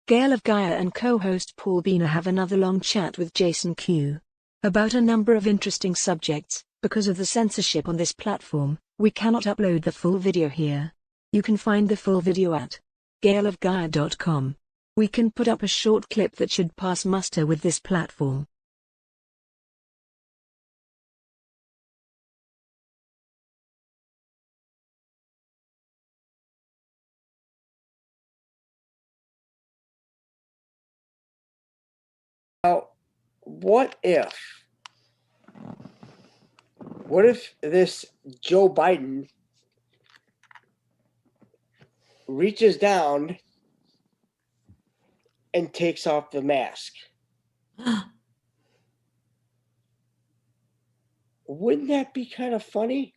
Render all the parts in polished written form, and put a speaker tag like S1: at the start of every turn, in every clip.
S1: Gail of Gaia and co-host Paul Bina have another long chat with Jason Q about a number of interesting subjects. Because of the censorship on this platform, we cannot upload the full video here. You can find the full video at gailofgaia.com. We can put up a short clip that should pass muster with this platform.
S2: Now, what if this Joe Biden reaches down and takes off the mask? Wouldn't that be kind of funny?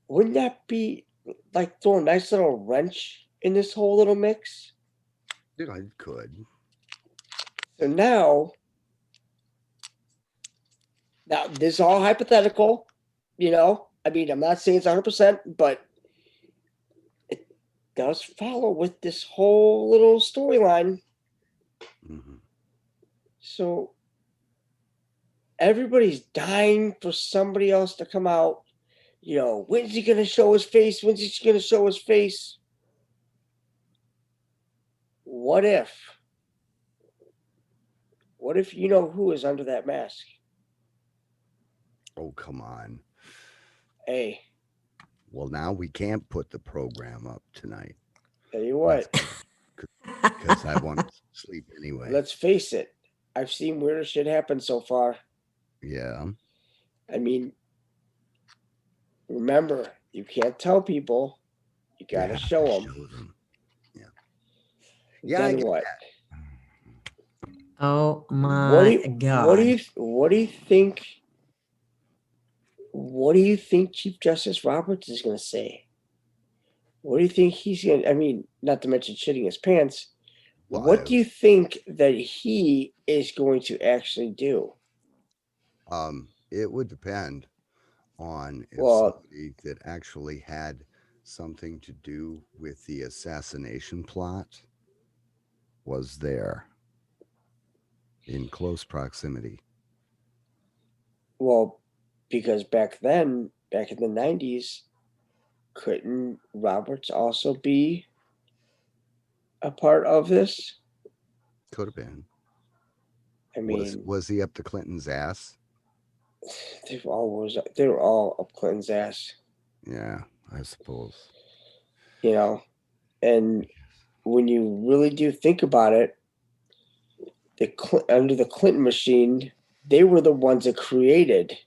S2: Wouldn't that be like throw a nice little wrench in this whole little mix?
S3: Dude, I could.
S2: So now this is all hypothetical, I mean, I'm not saying it's 100%, but it does follow with this whole little storyline.
S3: Mm-hmm.
S2: So everybody's dying for somebody else to come out. When's he going to show his face? When's he going to show his face? What if you know who is under that mask?
S3: Oh, come on.
S2: Hey.
S3: Well, now we can't put the program up tonight.
S2: Tell you what.
S3: Because I want to sleep anyway.
S2: Let's face it. I've seen weirder shit happen so far.
S3: Yeah.
S2: I mean, remember, you can't tell people. You got to show them.
S3: Yeah.
S2: Yeah. Then what?
S3: That.
S4: Oh my God.
S2: What do you think? What do you think Chief Justice Roberts is going to say? What do you think he's going to, I mean, not to mention shitting his pants. Well, what do you think that he is going to actually do?
S3: It would depend on if somebody that actually had something to do with the assassination plot was there in close proximity.
S2: Well, because back in the 90s, couldn't Roberts also be a part of this?
S3: Could have been.
S2: I mean,
S3: was he up to Clinton's ass?
S2: They were all up Clinton's ass.
S3: Yeah, I suppose.
S2: And when you really do think about it, under the Clinton machine, they were the ones that created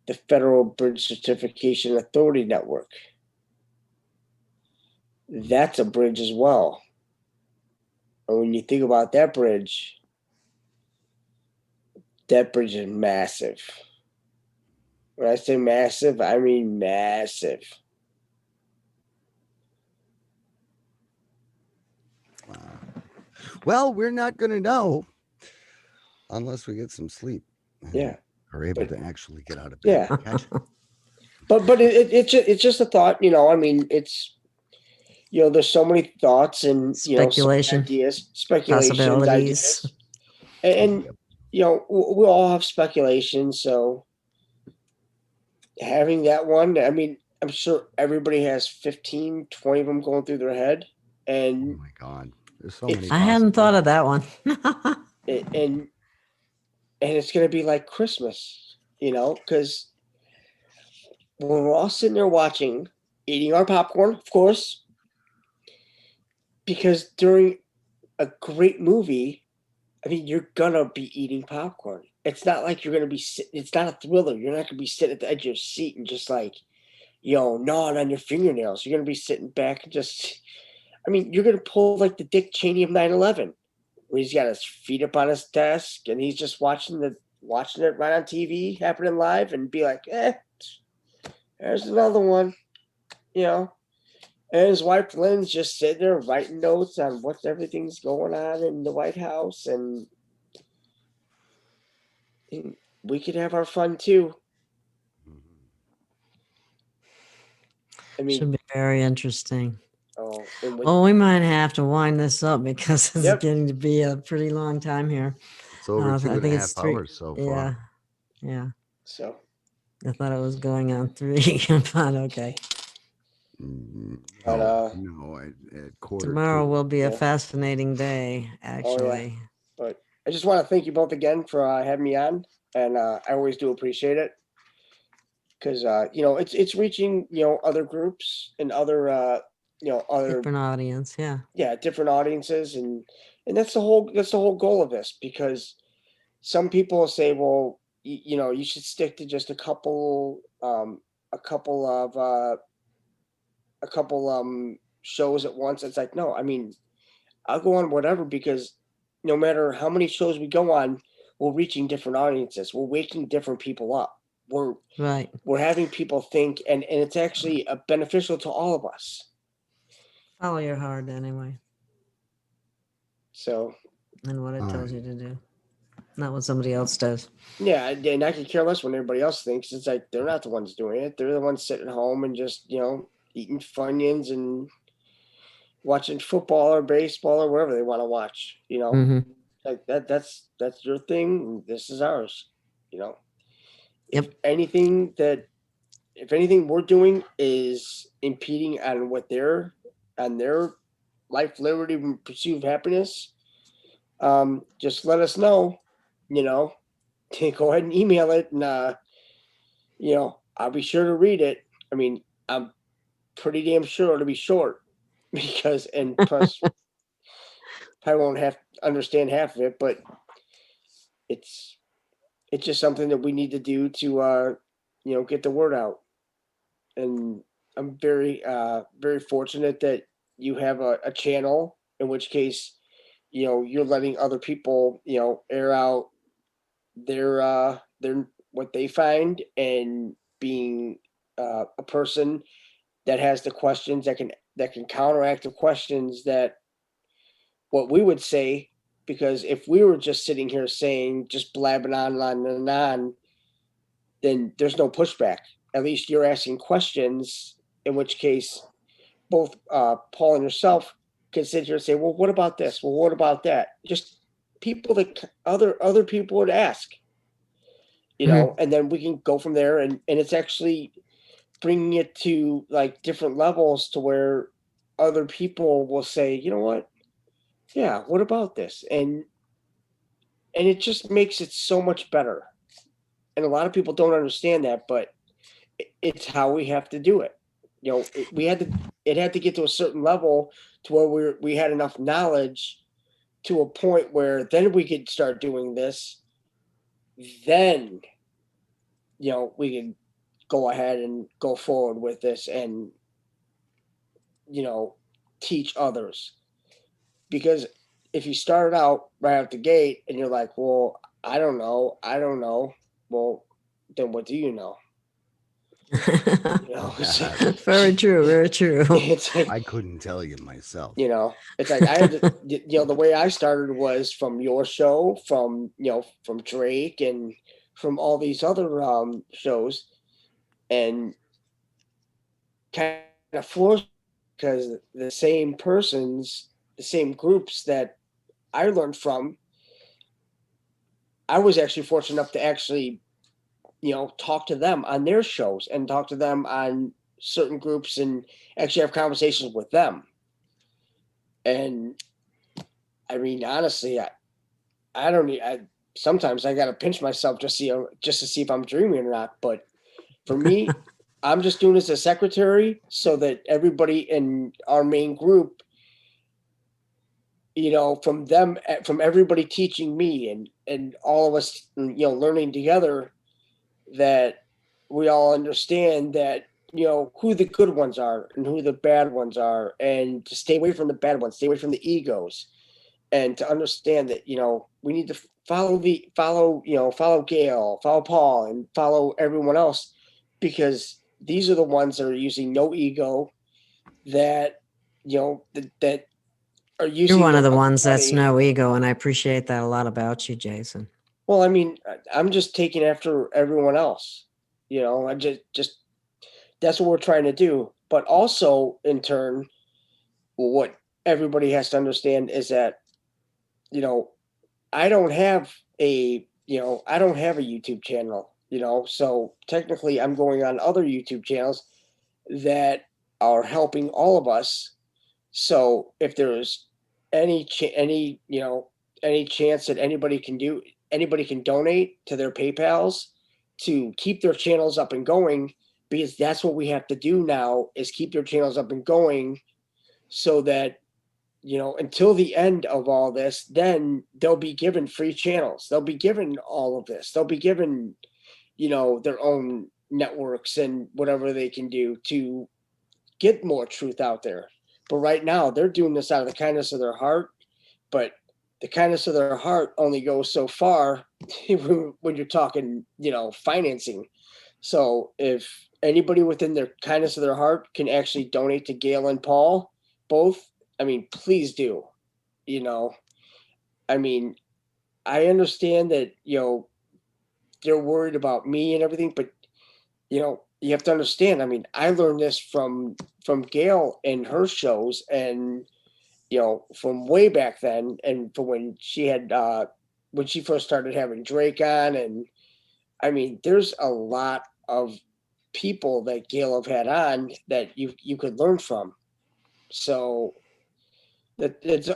S2: the Federal Bridge Certification Authority Network. That's a bridge as well. And when you think about that bridge is massive. When I say massive, I mean massive.
S3: Well, we're not going to know unless we get some sleep.
S2: Yeah.
S3: Are able to actually get out of bed.
S2: Yeah. But it's just a thought, I mean, it's, there's so many thoughts and,
S4: speculation,
S2: ideas, speculations, ideas. And we all have speculation. So having that one, I mean, I'm sure everybody has 15, 20 of them going through their head. And
S3: oh my God, there's so many.
S4: I hadn't thought of that one.
S2: and it's going to be like Christmas, because when we're all sitting there watching, eating our popcorn, of course, because during a great movie, I mean, you're gonna be eating popcorn. It's not like you're gonna be it's not a thriller. You're not gonna be sitting at the edge of your seat and just like, gnawing on your fingernails. You're gonna be sitting back and just, I mean, you're gonna pull like the Dick Cheney of 9/11, where he's got his feet up on his desk and he's just watching it right on TV, happening live, and be like, there's another one, And his wife Lynn's just sitting there writing notes on what everything's going on in the White House, and we could have our fun too. I mean,
S4: should be very interesting.
S2: Oh, and with,
S4: Well, we might have to wind this up because it's
S2: Yep.
S4: getting to be a pretty long time here.
S3: It's over
S4: So I
S3: 2.5
S4: think
S3: hours so
S4: Yeah,
S3: far.
S4: yeah.
S2: so
S4: I thought it was going on 3, but okay.
S2: But,
S3: No, at quarter
S4: Tomorrow
S3: two.
S4: will be a
S2: Yeah.
S4: fascinating day,
S2: Oh, yeah.
S4: actually.
S2: But I just want to thank you both again for having me on, and I always do appreciate it because it's reaching other groups and other other
S4: Different audience, yeah.
S2: different audiences, and that's the whole goal of this, because some people say, well, you should stick to just a couple of shows at once. It's like, no, I mean, I'll go on whatever, because no matter how many shows we go on, we're reaching different audiences. We're waking different people up.
S4: Right.
S2: We're having people think, and it's actually beneficial to all of us.
S4: Follow your heart anyway,
S2: So
S4: and what it
S3: All
S4: tells
S3: right.
S4: you to do, not what somebody else does.
S2: yeah, and I can care less when everybody else thinks. It's like they're not the ones doing it. They're the ones sitting at home and just eating Funyuns and watching football or baseball or whatever they want to watch.
S4: Hmm.
S2: Like that's your thing. And this is ours. If
S4: Yep.
S2: anything we're doing is impeding on their life, liberty, and pursuit of happiness, just let us know. Go ahead and email it, and I'll be sure to read it. I mean, I'm pretty damn sure it'll be short, because, and plus I won't have to understand half of it, but it's just something that we need to do to get the word out. And I'm very fortunate that you have a channel, in which case, you're letting other people, air out their what they find, and being a person that has the questions that can counteract the questions that what we would say. Because if we were just sitting here saying, just blabbing on and on, then there's no pushback. At least you're asking questions, in which case both Paul and yourself can sit here and say, well, what about this? Well, what about that? Just people that other people would ask,
S4: Mhm.
S2: and then we can go from there. And it's actually bringing it to like different levels, to where other people will say, you know what? Yeah, what about this? And it just makes it so much better. And a lot of people don't understand that, but it's how we have to do it. It had to get to a certain level, to where we had enough knowledge, to a point where then we could start doing this. Then, we can go ahead and go forward with this, and, teach others. Because if you start out right out the gate and you're like, well, I don't know, well, then what do you know?
S4: Very true. Very true.
S2: It's like,
S3: I couldn't tell you myself.
S2: it's like I had to, the way I started was from your show, from Drake, and from all these other shows, and kind of forced, because the same persons, the same groups that I learned from, I was actually fortunate enough to actually, talk to them on their shows, and talk to them on certain groups, and actually have conversations with them. And I mean, honestly, I don't need, sometimes I got to pinch myself just to see if I'm dreaming or not. But for me, I'm just doing this as secretary, so that everybody in our main group, from everybody teaching me, and all of us, learning together, that we all understand that, who the good ones are and who the bad ones are, and to stay away from the bad ones, stay away from the egos, and to understand that, we need to follow Gail, follow Paul, and follow everyone else, because these are the ones that are using no ego, that that are using
S4: You're one of the
S2: their
S4: ones that's
S2: money.
S4: no ego, and I appreciate that a lot about you, Jason.
S2: Well, I mean, I'm just taking after everyone else. I just that's what we're trying to do. But also, in turn, what everybody has to understand is that, you know, I don't have I don't have a YouTube channel, so technically I'm going on other YouTube channels that are helping all of us. So if there's any chance that anybody can donate to their PayPals to keep their channels up and going, because that's what we have to do now is keep their channels up and going so that until the end of all this, then they'll be given free channels. They'll be given all of this. They'll be given, their own networks and whatever they can do to get more truth out there. But right now, they're doing this out of the kindness of their heart. But the kindness of their heart only goes so far when you're talking, financing. So if anybody within their kindness of their heart can actually donate to Gail and Paul, both, I mean, please do. You know, I mean, I understand that, they're worried about me and everything, but you have to understand, I mean, I learned this from Gail and her shows and from way back then and from when she first started having Drake on. And I mean, there's a lot of people that Gail have had on that you could learn from. So that it's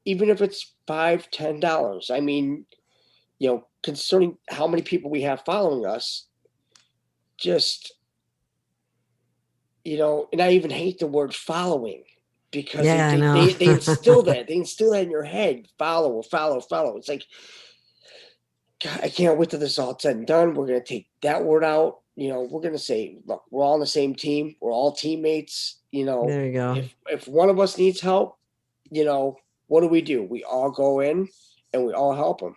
S2: even if it's $5-10, I mean, concerning how many people we have following us, just and I even hate the word following because
S4: Yeah, I know.
S2: they instill that in your head. Follow, follow, follow. It's like, God, I can't wait till this is all said and done. We're gonna take that word out. We're gonna say, look, we're all on the same team. We're all teammates.
S4: There you go.
S2: If one of us needs help, what do? We all go in and we all help them.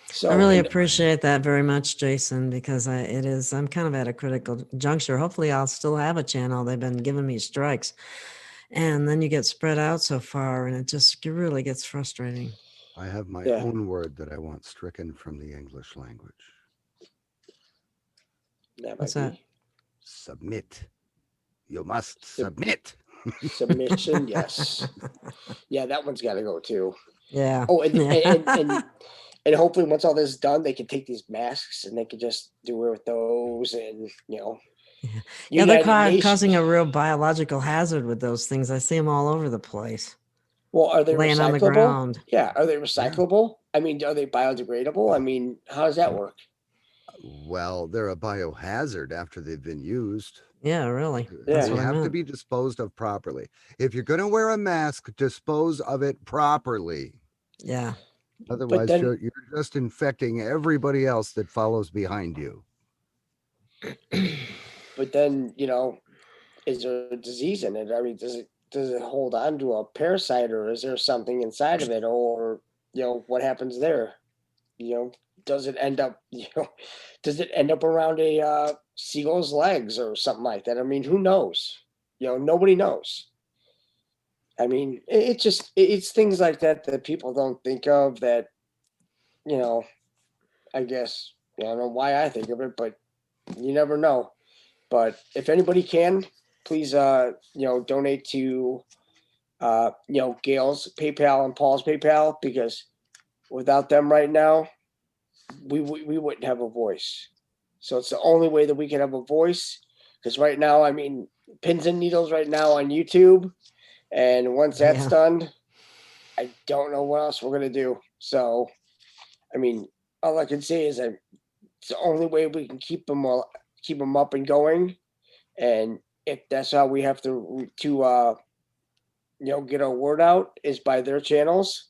S2: So
S4: I really appreciate that very much, Jason, because I'm kind of at a critical juncture. Hopefully I'll still have a channel. They've been giving me strikes. And then you get spread out so far and it really gets frustrating.
S3: I have my
S2: Yeah.
S3: own word that I want stricken from the English language.
S4: What's that?
S3: Submit. You must submit.
S2: Submission, yes. Yeah, that one's got to go too.
S4: Yeah.
S2: Oh, and hopefully once all this is done, they can take these masks and they can just do it with those and,
S4: Yeah, they're causing a real biological hazard with those things. I see them all over the place.
S2: Well, are they
S4: laying
S2: recyclable?
S4: On the ground?
S2: Yeah, are they recyclable? Yeah. I mean, are they biodegradable? I mean, how does that work?
S3: Well, they're a biohazard after they've been used.
S4: Yeah, really.
S3: They have to be disposed of properly. If you're going to wear a mask, dispose of it properly.
S4: Yeah.
S3: Otherwise, you're just infecting everybody else that follows behind you.
S2: But then, is there a disease in it? I mean, does it hold on to a parasite, or is there something inside of it, or what happens there? Does it end up around a seagull's legs or something like that? I mean, who knows? Nobody knows. I mean, it's things like that people don't think of that, I guess, I don't know why I think of it, but you never know. But if anybody can, please, donate to, Gail's PayPal and Paul's PayPal, because without them right now, we wouldn't have a voice. So it's the only way that we can have a voice. Because right now, I mean, pins and needles right now on YouTube. And once that's done, I don't know what else we're going to do. So, I mean, all I can say is that it's the only way we can keep them up and going. And if that's how we have to get our word out is by their channels.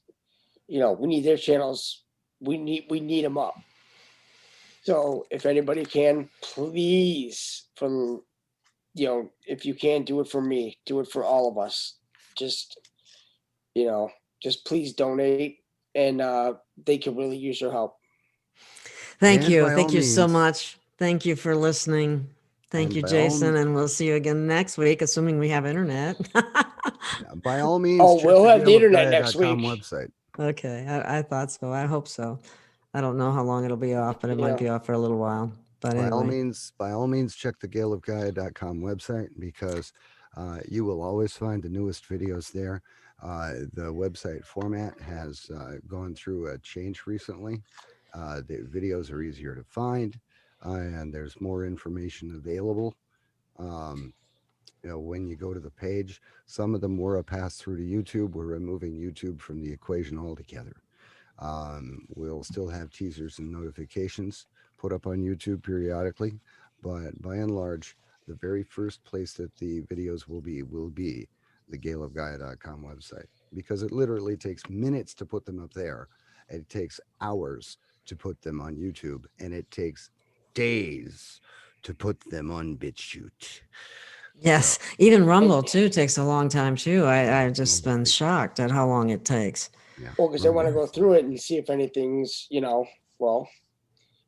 S2: We need their channels. We need them up. So if anybody can, please, if you can, do it for me, do it for all of us. Just please donate, and they can really use your help.
S4: Thank you. Thank you so much. Thank you for listening. Thank you, Jason. And we'll see you again next week, assuming we have internet.
S3: By all means.
S2: Oh, we'll have the internet next week.
S3: Website.
S4: Okay. I thought so. I hope so. I don't know how long it'll be off, but it might be off for a little while. But
S3: by all means, check the GailofGaia.com website, because You will always find the newest videos there. The website format has gone through a change recently. The videos are easier to find, and there's more information available. Um, when you go to the page, some of them were a pass through to YouTube. We're removing YouTube from the equation altogether. We'll still have teasers and notifications put up on YouTube periodically, but by and large, the very first place that the videos will be the galeofgaia.com website, because it literally takes minutes to put them up there. It takes hours to put them on YouTube, and it takes days to put them on BitChute.
S4: Yes,
S3: So,
S4: even Rumble too takes a long time too. I've just been
S3: Rumble.
S4: shocked at how long it takes.
S3: Yeah.
S2: Well, because they want to
S3: Rumble.
S2: go through it and see if anything's, well,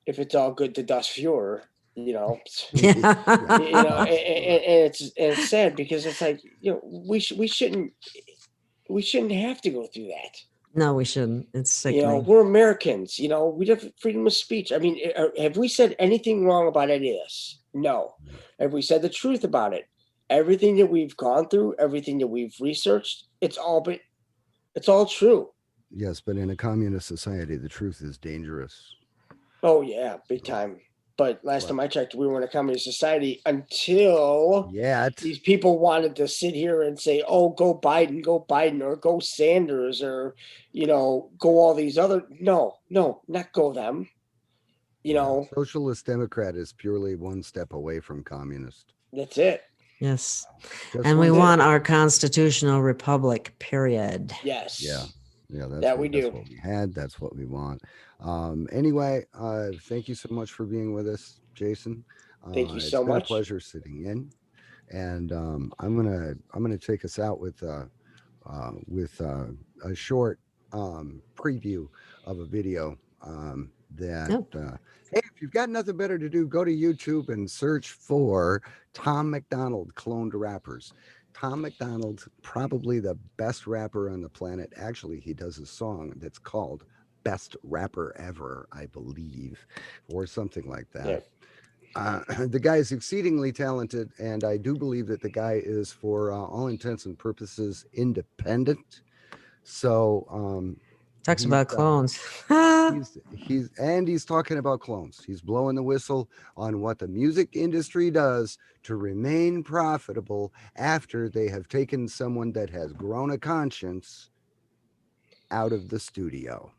S2: if it's all good to dust viewer,
S4: Yeah.
S2: and it's sad because it's like, we shouldn't have to go through that.
S4: No, we shouldn't. It's sickening.
S2: We're Americans. We have freedom of speech. I mean, have we said anything wrong about any of this? No. Have we said the truth about it? Everything that we've gone through, everything that we've researched, it's all true.
S3: Yes, but in a communist society, the truth is dangerous.
S2: Oh yeah, big time. But last time I checked, we were in a communist society until these people wanted to sit here and say, "Oh, go Biden," or "Go Sanders," or go all these other. No, not go them.
S3: Socialist Democrat is purely one step away from communist.
S2: That's it.
S4: Yes.
S3: Just
S4: And we
S3: one
S4: want
S3: step.
S4: our constitutional republic, period.
S2: Yes.
S3: Yeah, that's
S2: That
S3: what,
S2: we
S3: that's
S2: do.
S3: what we had. That's what we want. Anyway, thank you so much for being with us, Jason.
S2: Thank you
S3: It's
S2: so
S3: been
S2: much.
S3: a pleasure sitting in, and I'm gonna take us out with a short preview of a video that.
S4: Yep.
S3: Hey, if you've got nothing better to do, go to YouTube and search for Tom McDonald cloned rappers. Tom McDonald, probably the best rapper on the planet. Actually, he does a song that's called Best Rapper Ever, I believe, or something like that. The guy is exceedingly talented, and I do believe that the guy is, for all intents and purposes, independent. So
S4: Talks
S3: he's,
S4: about clones.
S3: he's talking about clones. He's blowing the whistle on what the music industry does to remain profitable after they have taken someone that has grown a conscience out of the studio.